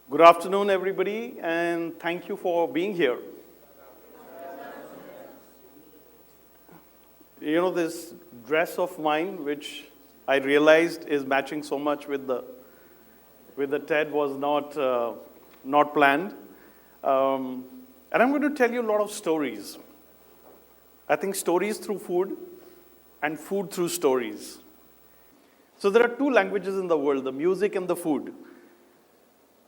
Good afternoon, everybody, and thank you for being here. You know, this dress of mine, which I realized is matching so much with the TED, was not planned. And I'm going to tell you a lot of stories. I think stories through food and food through stories. So there are two languages in the world, the music and the food,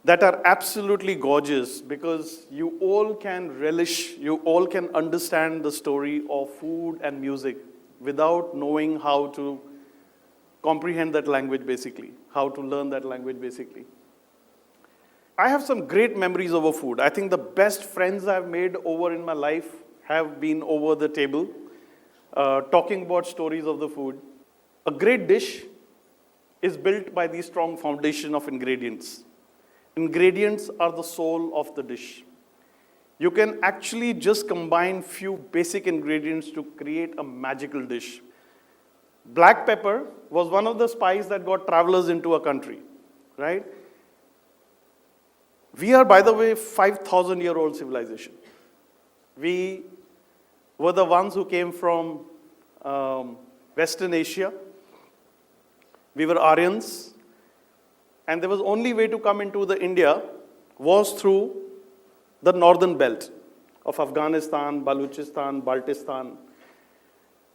that are absolutely gorgeous because you all can relish, you all can understand the story of food and music without knowing how to comprehend that language basically, how to learn that language basically. I have some great memories over food. I think the best friends I've made over in my life have been over the table, talking about stories of the food. A great dish is built by the strong foundation of ingredients. Ingredients are the soul of the dish. You can actually just combine few basic ingredients to create a magical dish. Black pepper was one of the spices that got travelers into a country, right? We are, by the way, 5,000-year-old civilization. We were the ones who came from Western Asia. We were Aryans. And there was only way to come into the India was through the northern belt of Afghanistan, Baluchistan, Baltistan.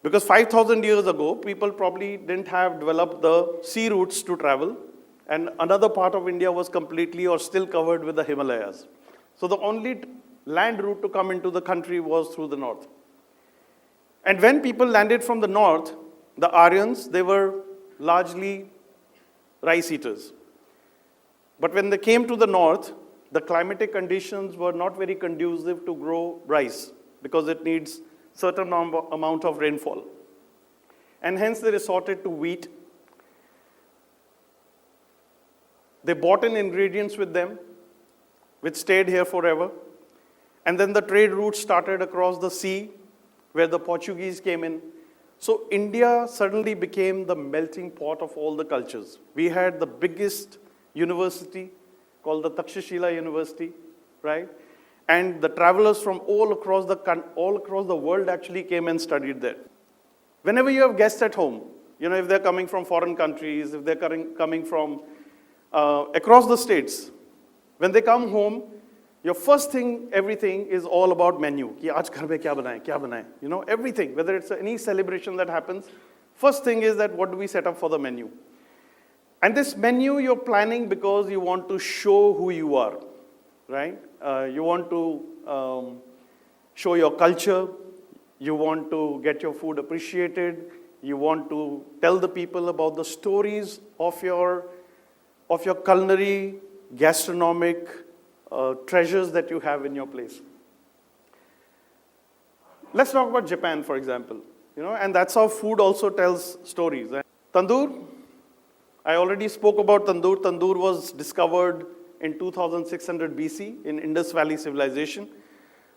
Because 5,000 years ago, people probably didn't have developed the sea routes to travel. And another part of India was completely or still covered with the Himalayas. So the only land route to come into the country was through the north. And when people landed from the north, the Aryans, they were largely rice eaters. But when they came to the north, the climatic conditions were not very conducive to grow rice because it needs certain amount of rainfall. And hence they resorted to wheat. They brought in ingredients with them, which stayed here forever. And then the trade routes started across the sea, where the Portuguese came in. So India suddenly became the melting pot of all the cultures. We had the biggest university called the Takshashila University, right? And the travelers from all across the world actually came and studied there. Whenever you have guests at home, you know, if they're coming from foreign countries, if they're coming from across the states, when they come home, your first thing, everything is all about menu. Ki aaj ghar mein kya banaye? You know, everything, whether it's any celebration that happens, first thing is that what do we set up for the menu? And this menu you're planning because you want to show who you are, right? You want to show your culture. You want to get your food appreciated. You want to tell the people about the stories of your culinary, gastronomic treasures that you have in your place. Let's talk about Japan, for example. You know, and that's how food also tells stories. Tandoor. I already spoke about tandoor. Tandoor was discovered in 2600 BC in Indus Valley civilization.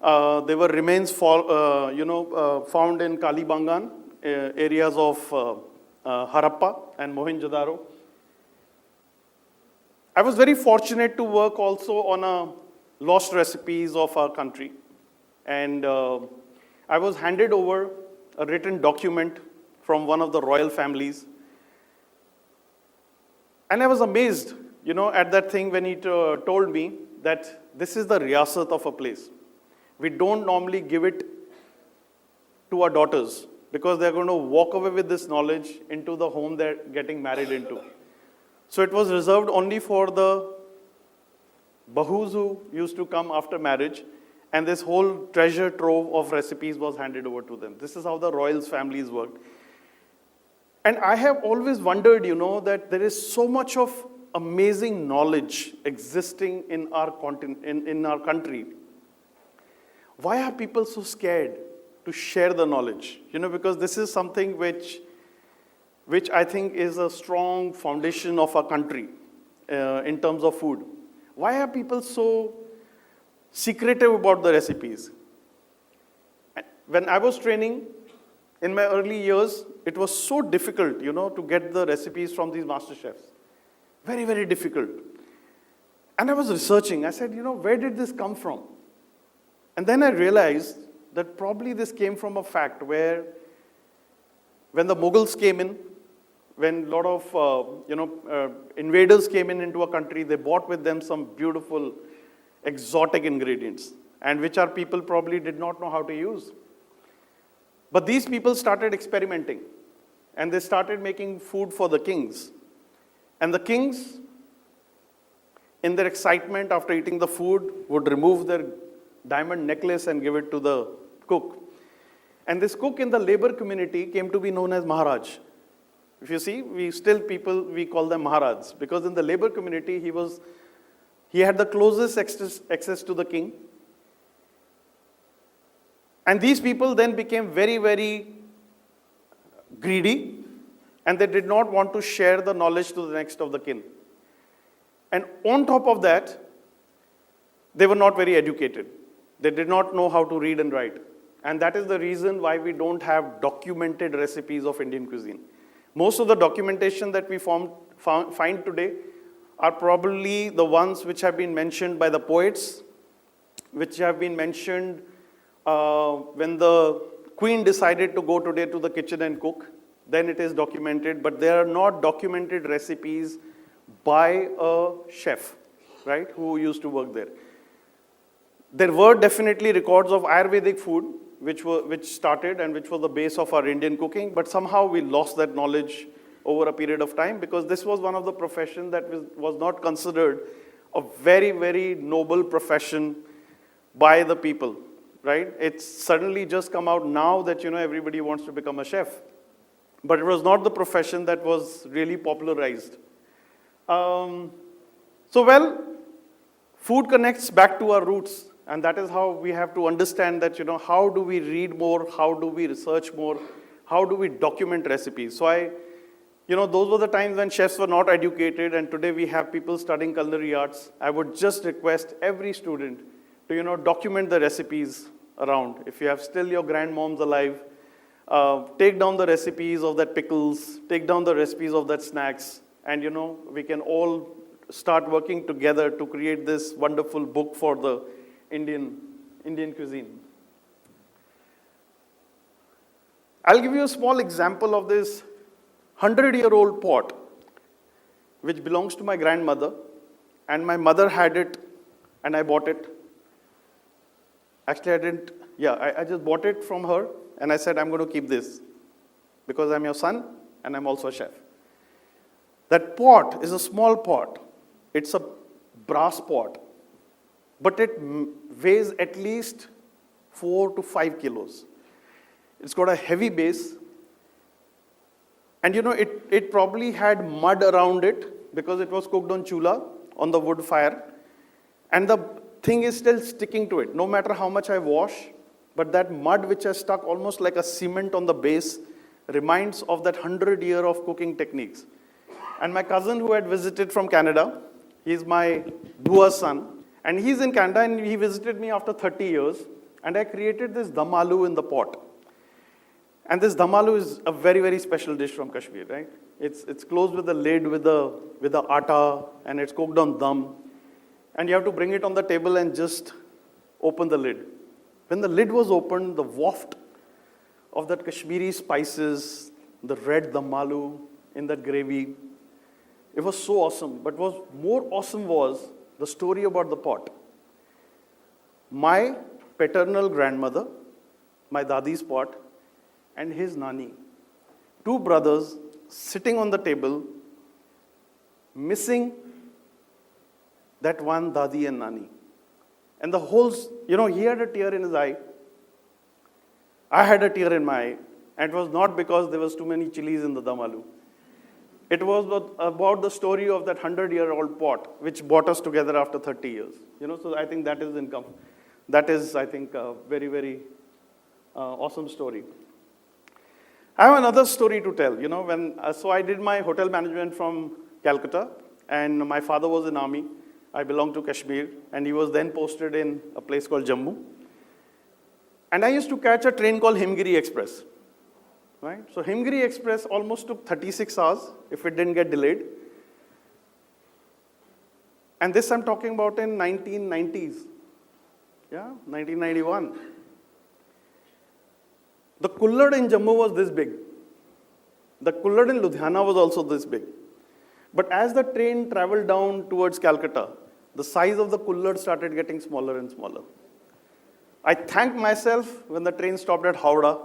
There were remains found in Kalibangan, areas of Harappa and Mohenjo-daro. I was very fortunate to work also on lost recipes of our country. And I was handed over a written document from one of the royal families. And I was amazed, you know, at that thing when he told me that this is the riyasat of a place. We don't normally give it to our daughters because they're going to walk away with this knowledge into the home they're getting married into. So it was reserved only for the bahus who used to come after marriage, and this whole treasure trove of recipes was handed over to them. This is how the royals' families worked. And I have always wondered, you know, that there is so much of amazing knowledge existing in our in our country. Why are people so scared to share the knowledge? You know, because this is something which I think is a strong foundation of our country in terms of food. Why are people so secretive about the recipes? When I was training, in my early years, it was so difficult, you know, to get the recipes from these master chefs. Very, very difficult. And I was researching. I said, where did this come from? And then I realized that probably this came from a fact where when the Mughals came in, when a lot of invaders came into a country, they brought with them some beautiful exotic ingredients, and which our people probably did not know how to use. But these people started experimenting, and they started making food for the kings. And the kings, in their excitement after eating the food, would remove their diamond necklace and give it to the cook. And this cook in the labor community came to be known as Maharaj. If you see, we call them Maharaj, because in the labor community, he had the closest access to the king. And these people then became very, very greedy, and they did not want to share the knowledge to the next of the kin. And on top of that, they were not very educated. They did not know how to read and write. And that is the reason why we don't have documented recipes of Indian cuisine. Most of the documentation that we find today are probably the ones which have been mentioned by the poets, which have been mentioned when the queen decided to go today to the kitchen and cook. Then it is documented, but there are not documented recipes by a chef, right, who used to work there. There were definitely records of Ayurvedic food, which started and which was the base of our Indian cooking, but somehow we lost that knowledge over a period of time, because this was one of the professions that was not considered a very, very noble profession by the people, right? It's suddenly just come out now that, everybody wants to become a chef. But it was not the profession that was really popularized. Food connects back to our roots. And that is how we have to understand that, how do we read more? How do we research more? How do we document recipes? So those were the times when chefs were not educated, and today we have people studying culinary arts. I would just request every student to, document the recipes around. If you have still your grandmoms alive, take down the recipes of that pickles, take down the recipes of that snacks, and, we can all start working together to create this wonderful book for the Indian cuisine. I'll give you a small example of this 100-year-old pot, which belongs to my grandmother, and my mother had it, and I bought it. Actually, I didn't, I just bought it from her, and I said, I'm going to keep this, because I'm your son, and I'm also a chef. That pot is a small pot. It's a brass pot, but it weighs at least 4 to 5 kilos. It's got a heavy base, and it probably had mud around it because it was cooked on chula, on the wood fire, and the thing is still sticking to it, no matter how much I wash, but that mud which has stuck almost like a cement on the base reminds of that 100 year of cooking techniques. And my cousin who had visited from Canada, he's my Bua's son, and he's in Canada, and he visited me after 30 years, and I created this dum aloo in the pot. And this dum aloo is a very, very special dish from Kashmir, right? It's closed with a lid with the atta, and it's cooked on dum. And you have to bring it on the table and just open the lid. When the lid was opened, the waft of that Kashmiri spices, the red dum aloo in that gravy, it was so awesome. But what was more awesome was the story about the pot. My paternal grandmother, my dadi's pot, and his nani, two brothers sitting on the table, missing that one dadi and nani. And the whole, he had a tear in his eye. I had a tear in my eye. And it was not because there was too many chilies in the dum aloo. It was about the story of that 100-year-old pot, which brought us together after 30 years. So I think that is income. That is, I think, a very, very awesome story. I have another story to tell. So I did my hotel management from Calcutta, and my father was in army. I belong to Kashmir, and he was then posted in a place called Jammu. And I used to catch a train called Himgiri Express, right? So Himgiri Express almost took 36 hours if it didn't get delayed. And this I'm talking about in 1990s. Yeah, 1991. The kullad in Jammu was this big. The kullad in Ludhiana was also this big. But as the train traveled down towards Calcutta, the size of the kullad started getting smaller and smaller. I thanked myself when the train stopped at Howrah,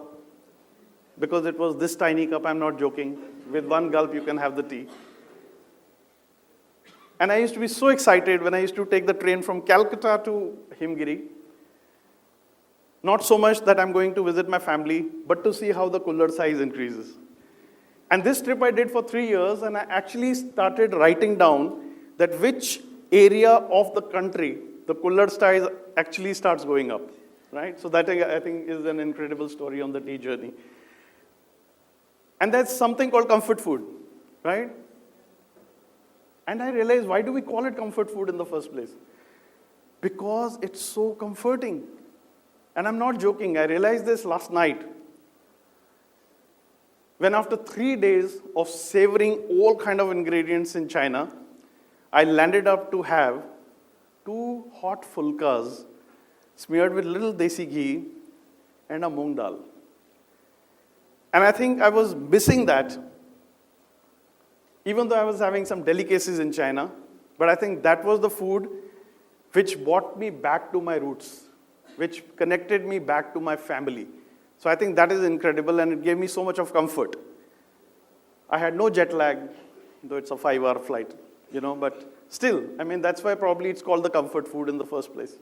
because it was this tiny cup, I'm not joking. With one gulp, you can have the tea. And I used to be so excited when I used to take the train from Calcutta to Himgiri. Not so much that I'm going to visit my family, but to see how the kullad size increases. And this trip I did for 3 years, and I actually started writing down that which area of the country the kullad size actually starts going up, right? So that I think is an incredible story on the tea journey. And there's something called comfort food, right? And I realized, why do we call it comfort food in the first place? Because it's so comforting. And I'm not joking, I realized this last night. When after 3 days of savoring all kind of ingredients in China, I landed up to have 2 hot fulkas smeared with little desi ghee and a moong dal. And I think I was missing that, even though I was having some delicacies in China, but I think that was the food which brought me back to my roots, which connected me back to my family. So I think that is incredible, and it gave me so much of comfort. I had no jet lag, though it's a 5-hour flight, but still, I mean, that's why probably it's called the comfort food in the first place.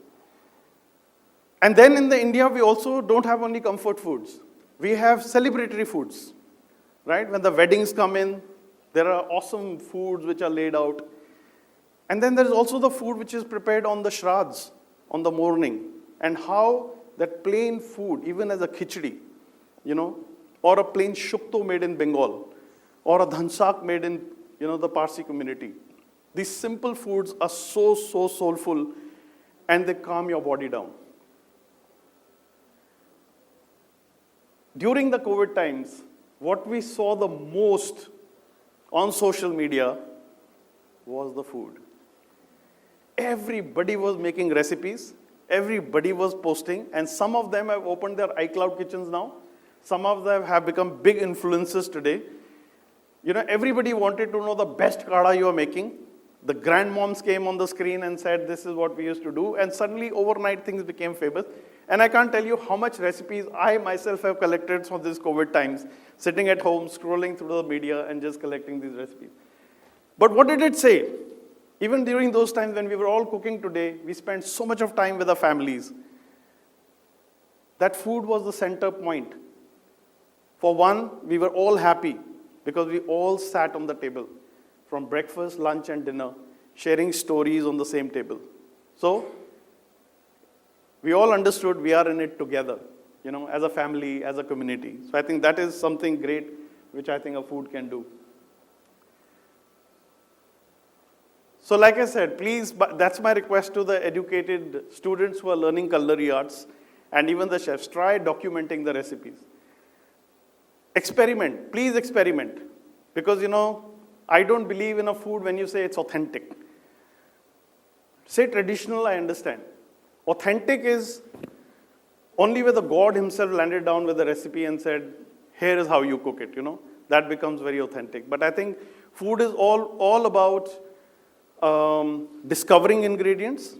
And then in India, we also don't have only comfort foods. We have celebratory foods, right? When the weddings come in, there are awesome foods which are laid out. And then there's also the food which is prepared on the shrads, on the morning, and how that plain food, even as a khichdi, or a plain shukto made in Bengal, or a dhansak made in, the Parsi community. These simple foods are so, so soulful, and they calm your body down. During the COVID times, what we saw the most on social media was the food. Everybody was making recipes. Everybody was posting, and some of them have opened their iCloud kitchens now. Some of them have become big influencers today. Everybody wanted to know the best kada you are making. The grandmoms came on the screen and said, this is what we used to do. And suddenly, overnight, things became famous. And I can't tell you how much recipes I myself have collected from these COVID times, sitting at home, scrolling through the media, and just collecting these recipes. But what did it say? Even during those times when we were all cooking today, we spent so much of time with our families. That food was the center point. For one, we were all happy because we all sat on the table from breakfast, lunch, and dinner, sharing stories on the same table. So, we all understood we are in it together, as a family, as a community. So I think that is something great which I think a food can do. So like I said, please, that's my request to the educated students who are learning culinary arts, and even the chefs, try documenting the recipes. Experiment, please experiment. Because, I don't believe in a food when you say it's authentic. Say traditional, I understand. Authentic is only where the God himself landed down with the recipe and said, here is how you cook it, That becomes very authentic. But I think food is all about discovering ingredients.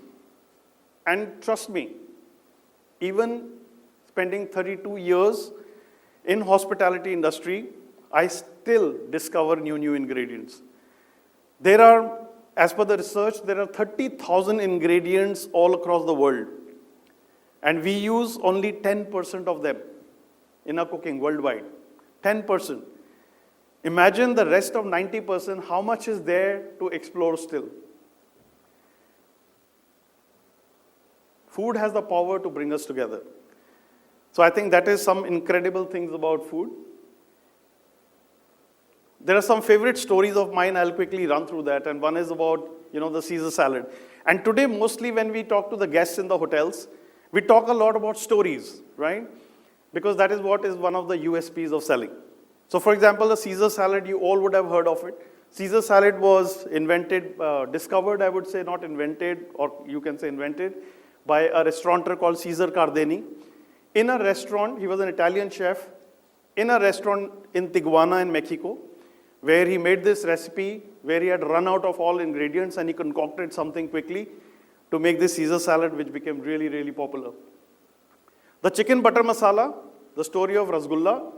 And trust me, even spending 32 years in hospitality industry, I still discover new ingredients. There are, as per the research, there are 30,000 ingredients all across the world. And we use only 10% of them in our cooking worldwide. 10%. Imagine the rest of 90%, how much is there to explore still? Food has the power to bring us together. So I think that is some incredible things about food. There are some favorite stories of mine, I'll quickly run through that, and one is about, the Caesar salad. And today, mostly when we talk to the guests in the hotels, we talk a lot about stories, right? Because that is what is one of the USPs of selling. So for example, the Caesar salad, you all would have heard of it. Caesar salad was discovered, I would say, not invented, or you can say invented, by a restaurateur called Cesar Cardeni. In a restaurant, he was an Italian chef, in a restaurant in Tijuana in Mexico, where he made this recipe, where he had run out of all ingredients and he concocted something quickly to make this Caesar salad, which became really, really popular. The chicken butter masala, the story of Rasgulla,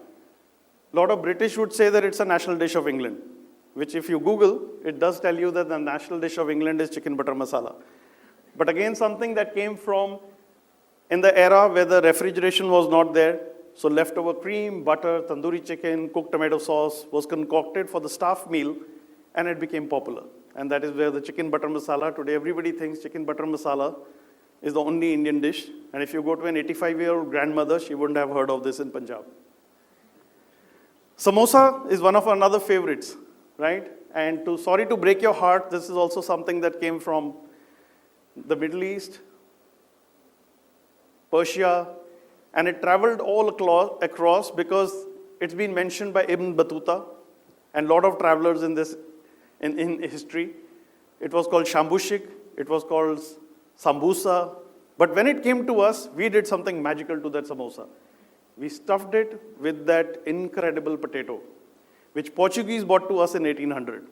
a lot of British would say that it's a national dish of England, which if you Google, it does tell you that the national dish of England is chicken butter masala. But again, something that came from in the era where the refrigeration was not there, so leftover cream, butter, tandoori chicken, cooked tomato sauce was concocted for the staff meal, and it became popular. And that is where the chicken butter masala, today everybody thinks chicken butter masala is the only Indian dish. And if you go to an 85-year-old grandmother, she wouldn't have heard of this in Punjab. Samosa is one of our other favorites, right? And sorry to break your heart, this is also something that came from the Middle East, Persia, and it traveled all across because it's been mentioned by Ibn Battuta and a lot of travelers in history. It was called shambushik, it was called sambusa, but when it came to us, we did something magical to that samosa. We stuffed it with that incredible potato, which Portuguese brought to us in 1800.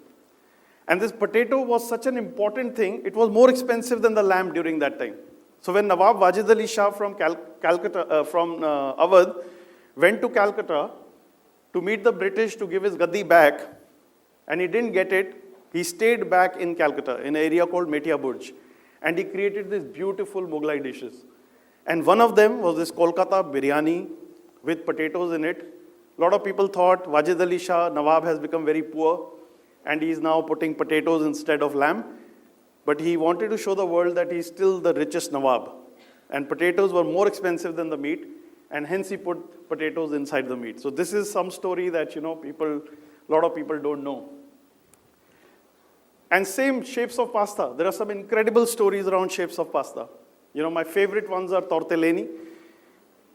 And this potato was such an important thing, it was more expensive than the lamb during that time. So when Nawab Wajid Ali Shah from Awadh went to Calcutta to meet the British to give his gaddi back, and he didn't get it, he stayed back in Calcutta in an area called Metia Burj, and he created these beautiful Mughlai dishes. And one of them was this Kolkata biryani with potatoes in it. A lot of people thought Wajid Ali Shah, Nawab, has become very poor, and he is now putting potatoes instead of lamb. But he wanted to show the world that he's still the richest Nawab. And potatoes were more expensive than the meat, and hence he put potatoes inside the meat. So this is some story that, a lot of people don't know. And same shapes of pasta. There are some incredible stories around shapes of pasta. My favorite ones are tortellini,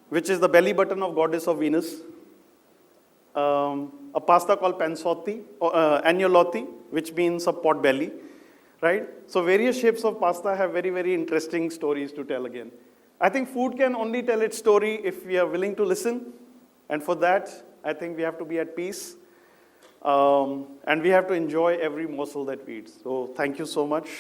which is the belly button of goddess of Venus. A pasta called panzotti, or agnolotti, which means a pot belly. Right? So various shapes of pasta have very, very interesting stories to tell again. I think food can only tell its story if we are willing to listen. And for that, I think we have to be at peace. And we have to enjoy every morsel that we eat. So thank you so much.